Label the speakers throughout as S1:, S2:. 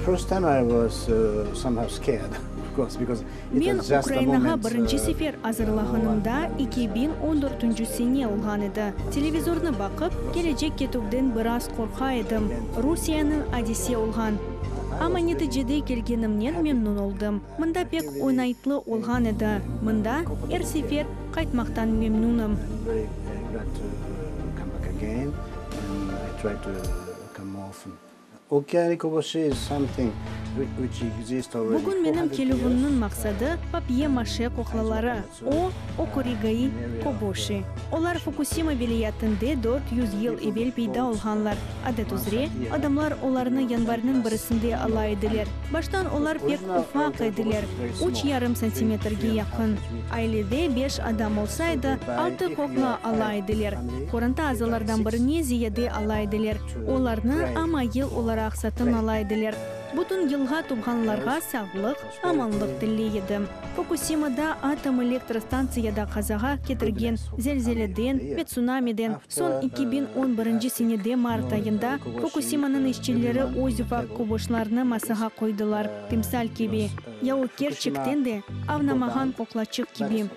S1: First time I was somehow scared, of course, because it
S2: Мен
S1: was just a
S2: Украинаға
S1: moment.
S2: бірінші сефер азырлағанымда 2014 сене олған еді. Телевизорны бақып, келечек кетуден біраз қорқа едім. Русияның Одессе олған. Ама нәтижеде келгенімнен мемнун олдым. Мында пек ойнайтлы олған еді. Мында әр сефер қайтмақтан мемнуным.
S1: I'm very glad to come back again, and I try to come often. Okeani Koboshi is something which exists already.
S2: Бүгін менің
S1: 400
S2: келуімнің
S1: years.
S2: мақсады папье маше қоқлалары, о окоригаи кобоши. Олар Фукусима вилаятында 400 ел evvel пейда олғанлар. Адет үзре, адамлар оларны январның бірісінде алайдылар. Баштан олар пек уфақ еділер, 3,5 сантиметрге яқын. Айледе 5 адам олсайды, 6 қоқла алайдылар. Қорынта азалардан біріне зияде алайдылар. Оларны ама ел олар ақсатын алайдылар. Бүтін елға туғанларға сағлық, аманлық тілейді. Фукусимада атом электростанцияда қазаға кетірген зелзеледен, цунамиден, сон 2011 сенеде март айында Фукусиманың ішчелері ойзыфа кубошларны масаға қойдылар. Тимсал кеби, яу керчіктен де авнамаған қоқлачық кеби.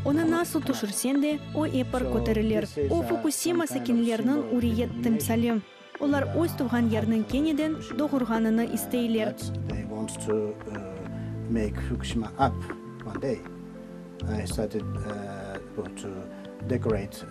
S2: Оны насыл тұшырсен де, о епар көтерілер. О Фукусима сәкенлерінің уриет тимсалем. Олар өз туған ернің кенеден доғырғаныны істейлер.
S1: They want to make Fukushima up one day. I started to decorate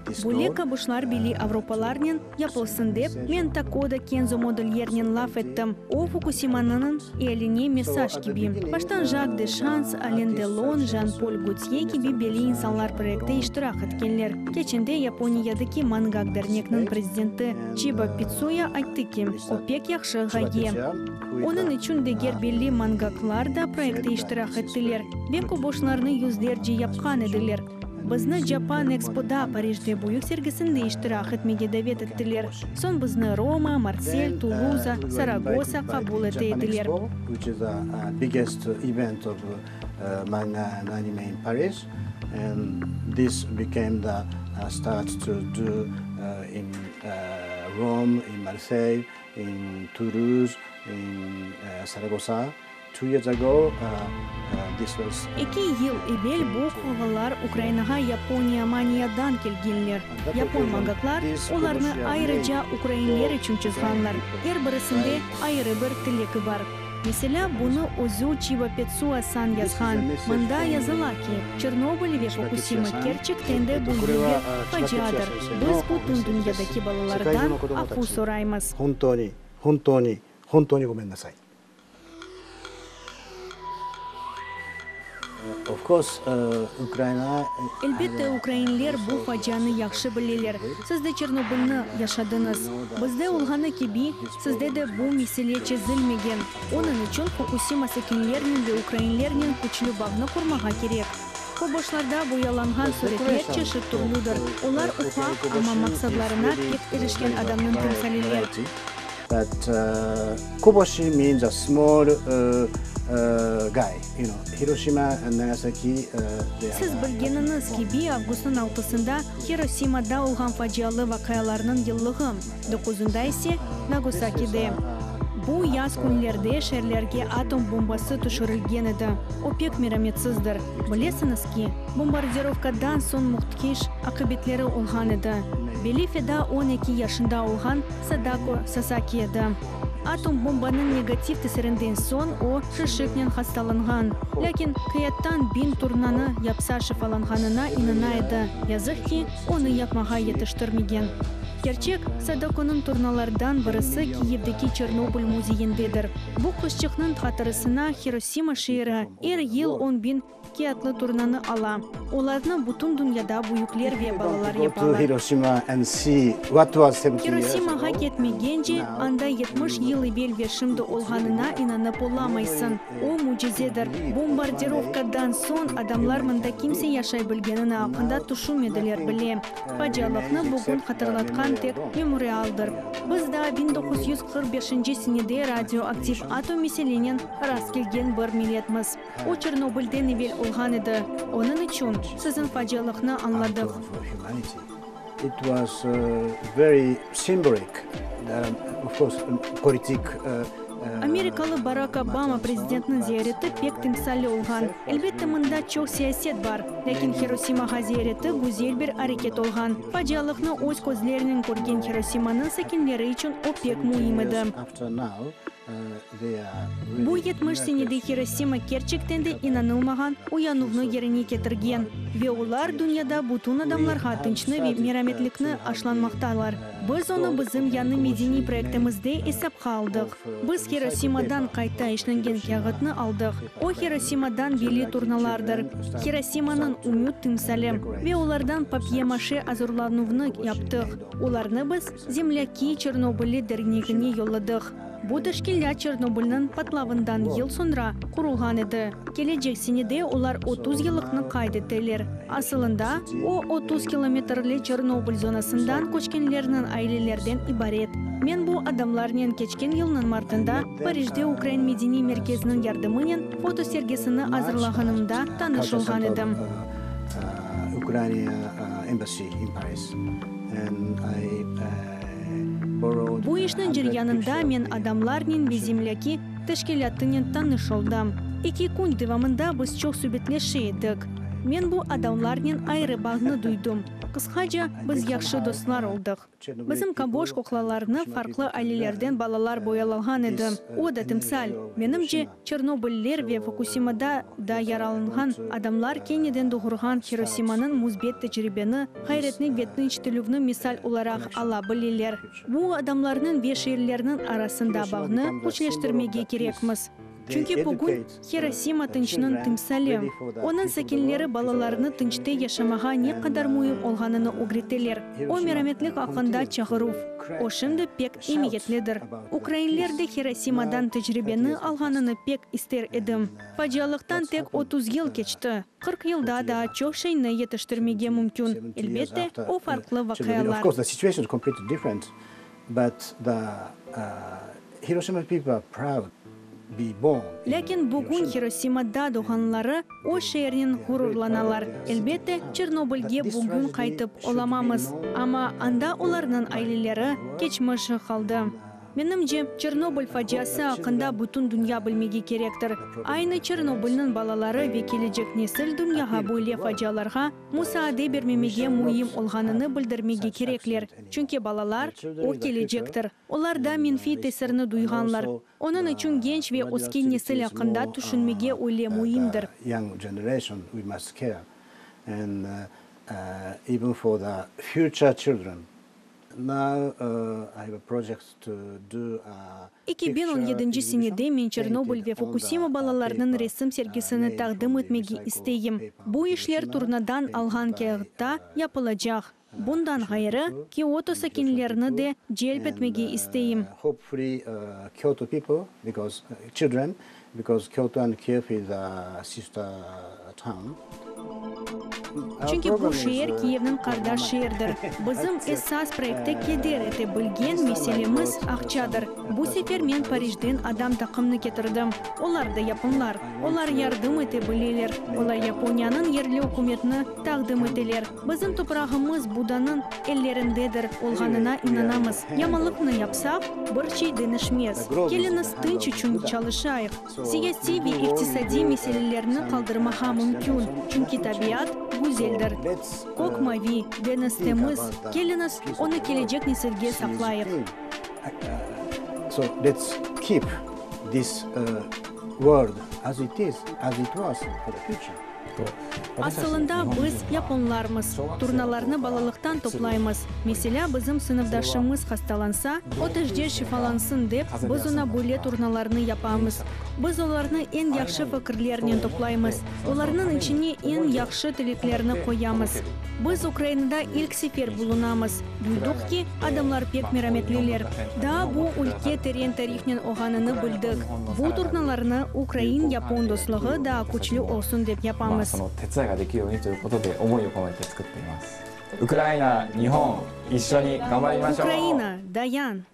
S1: this
S2: Бөлек
S1: door.
S2: бұшлар білі Авропаларнен япылсын деп, мен такода кензо модельернен лаф еттім. О Фукусиманың еліне месаж кеби. Баштан Жак де Шанс, Ален Делон, Жан-Поль Готье кеби белі инсанлар проекті иштирак еткенлер. Кечінде Япониядыки Мангак дернекнің президенті Чиба Пицуя айтты ки, опек яқшы ғайе. Оның үшін дегер белі мангаклар да проекті иштирак еттілер. Беку бошларны юздерджи япқан еділер. Бізні Жапан Экспода Парижде бұйық сергісінде иштирак етмеге дәвет еттілер. Сон бізні Рома, Марсель, Тулуза, Сарагоса қабул етеділер.
S1: Which is the biggest event of manga and anime in Paris, and this became the start to do in Rome, in Marseille, in Toulouse, in Saragossa. 2 years ago, this was.
S2: 2 ел evvel bu қоғалар Украинаға Япония маниядан келгенлер. Япон мангаклар оларны айрыжа украинлер үшін чызғанлар. Ер бірісінде айры бір тілекі бар. Mesela bunu Озу Чиба Пецуа сан yazған. Мында yazıla ki, Чернобыль ve Фукусима керчіктенде бұлдығы фаджиадыр. Біз бұтын дүниедегі балалардан ақу сораймыз.
S1: 本当にごめんなさい。Of course, Ukraine.
S2: Elbette Ukrainler bu facianı yaxşı bilirler. Siz de Çernobıl'ны yaşadınız. Bizde olğanı gibi sizde de bu mesele çözülmеген. Onun için Fukusima sakinlerinin ve Ukrainlerinin güçlü bağını kurmağa gerek. Koboşlarda boyalanğan suretler çeşit türlüdür. Onlar ufak ama maksadlarına pek erişken adamın timsaliler.
S1: But Koboshi means a small guy. You know, Hiroshima and Nagasaki.
S2: Siz bilgeniniz gibi Avgust'un 6'sında Hiroshima'da olğan facialı vakayalarının yıllığı, 9'unda ise Nagasaki'de. Bu yaz günlerde şehirlerge atom bombası düşürülgen edi. O pek merhametsizdir. Bilesiniz ki, bombardirovkadan son muhtkiş akıbetleri olğan edi. Belife'da 12 yaşında olğan Sadako Sasaki edi. Atom bombanın negatif tesirinden son o şişiknen hastalanğan. Lakin kıyattan 1000 turnanı yapsa şifalanğanına inanaydı. Yazık ki onu yapmağa yetiştirmegen. Gerçek Sadako'nun turnalardan birisi Kiyev'deki Çernobil muzeyindedir. Bu kışçıqның hatırısına Hiroshima şehri her yıl 10.000 kıyatlı turnanı ala. Onlarını bütün dünyada büyükler ve balalar
S1: Go to
S2: yaparlar.
S1: Hiroshima and see what was 70 years
S2: Hiroshima'ga
S1: ago.
S2: ketmegence anda 70 yıl evvel ve şimdi olğanına inanıp olamaysın. O mucizedir. Bombardirovkadan son adamlar mında kimse yaşay bilgenini hakkında düşünmediler bile. Facialıqны bugün hatırlatkan tek memorialdır. Biz de 1945 senede radioaktif atom meselenen rast kelgen bir milletmiz. O Çernobil'den evvel olğan edi. Onun için sizin facialıqны anladık.
S1: For humanity. It was very symbolic. Of course, politic
S2: Америкалы Барак Обама президентінің зияреті пек тимсалі олған. Әлбетте мында чоқ сиясет бар. Ләкин Хиросимаға зияреті гүзел бір әрекет олған. Фажиялықны өз көзлерінің көрген Хиросиманың сәкенлері үшін о пек мұйым еді. Бұл 70 сенеде Хиросима керчектенде инанылмаған уянуғны еріне кетірген. Ве олар дүнияда бұтын адамларға тынчны ве мераметлікні ашланмақталар. Біз оны біздің яны медени проектімізде есапқа алдық. Біз Хиросимадан қайта ішленген кәғытны алдық. О Хиросимадан белі турналардыр. Хиросиманың умют тымсалі. Ве олардан папье-маше азырлануғны яптық. Оларны біз земляки Чернобылі дәрнегіне йолладық. Бұл тәшкілля Чернобыльның патлавындан ел сонра құрылған еді. Келечек сенеде олар 30 еліқны қайдеттелер. Асылында, о 30 километрлі Чернобыль зонасындан көчкенлерінің айлелерден ибарет. Мен бұл адамларнен кечкен елінің мартында Парижде Украин медени меркезінің ярдымынен фотосергесіні азырлағанымда танышылған едім. Бұл ішінің жүргенінде мен адамларнен беземляки тәшкелаттынен танышылдым. 2 күн девамында біз чоқ сөбетлеші едік. Мен бұл адамларнен айры бағыны дуйдым. Қысқаша біз яқшы достар олдық. Біздің Кабош қоқлаларыны фарқлы айлелерден балалар боялалған еді. О да тімсал. Менімше Чернобыльлер ве Фукусимада да яралынған адамлар кенеден дұғырған Хиросиманың мұзбет тәжірибені қайретнік беттің штілігіні мисал оларақ ала білелер. Бұл адамларының бешерлерінің арасында бағыны көчлештірмеге керекміз. Чүнки бүгін Хиросима тынчының тымсалі. Оның сәкенлері балаларыны тынчты яшамаға не қадар мұйым олғаныны огретелер. О мераметлік ақында чағырув. Ошынды пек имеетледір. Украинлерді Хиросимадан тәжірибені алғаныны пек істер едім. Фажиялықтан тек 30 ел кечті. 40 елда да чоқ шайны етіштірмеге мүмкін. Әлбетте, о фарқлы вақиялар. Ләкин бүгін Хиросимада доғанлары о шерін ғұрурланалар. Әлбетте, Чернобыльге бүгін қайтып оламамыз. Ама анда оларының айлелері кечмішы қалды. Менімше, Чернобыль фажиясы ақында бүтін дүния білмеге керектір. Айны Чернобыльның балалары ве келечек несіл дүнияға бойле фажияларға мұсааде бермемеге мұйым олғаныны білдірмеге кереклер. Чүнке балалар о келечектір. Оларда менфи тесіріні дуйғанлар. Оның үшін генч ве оскен несіл ақында түшінмеге ойле мұйымдыр.
S1: Now I have a project to do
S2: 2017 сенеде мен Чернобыль ве Фукусима балаларының ресім сергесіні тағдым етмеге істейім. Бұл ішлер турнадан алған кеғітта япылacak. Bundan ғайыры Киото сәкенлеріні де желп етмеге істейім.
S1: Hopefully Kyoto people, because children, because Kyoto and Kiev is a sister town.
S2: Чүнки бұл шеер Киевнің қарда шеердір. Бізім эссас проекті кедер еті білген меселеміз ақчадыр. Бұл сефер мен Парижден адам тақымны кетірдім. Олар да японлар. Олар ярдым еті білелер. Олар Японияның ерлі өкіметіні тағдым етелер. Бізім топырағымыз Буданың еллеріндедір. Олғанына инанамыз. Ямалықны япсақ, бір шейден ішмез. Келініс тынч үшін çalışайық. Сияси ве иқтисади меселелеріні қалдырмаға мүмкін. Чүнки табиат güzeldir. Kok mavi, deniztemiz, geliniz onu gelecek nesilge saklayıp.
S1: So let's keep this world as it is, as it was for the future.
S2: Асылында біз японлармыз. Турналарны балалықтан топлаймыз. Mesela bizim sınıfdaşımız хасталанса, o тәжде шифалансын деп, біз ona бөле турналарны yapamыз. Біз оларны en яқшы фікірлерінен топлаймыз. Оларның içine en яқшы тілеклеріні қоямыз. Біз Украинада ilk sefer bulunamыз. Duyduk ki, adamlar pek merhametlilер. Da bu ülke terin tarifnen oğanını bildik. Bu turnalarını Ukrain-Yapon dostluğu da güçlü olsun деп yapamız.
S3: その手伝いができるようにということで思いを込めて作っています。ウクライナ、日本、一緒に頑張りましょう。
S2: Ukraina, Dayan.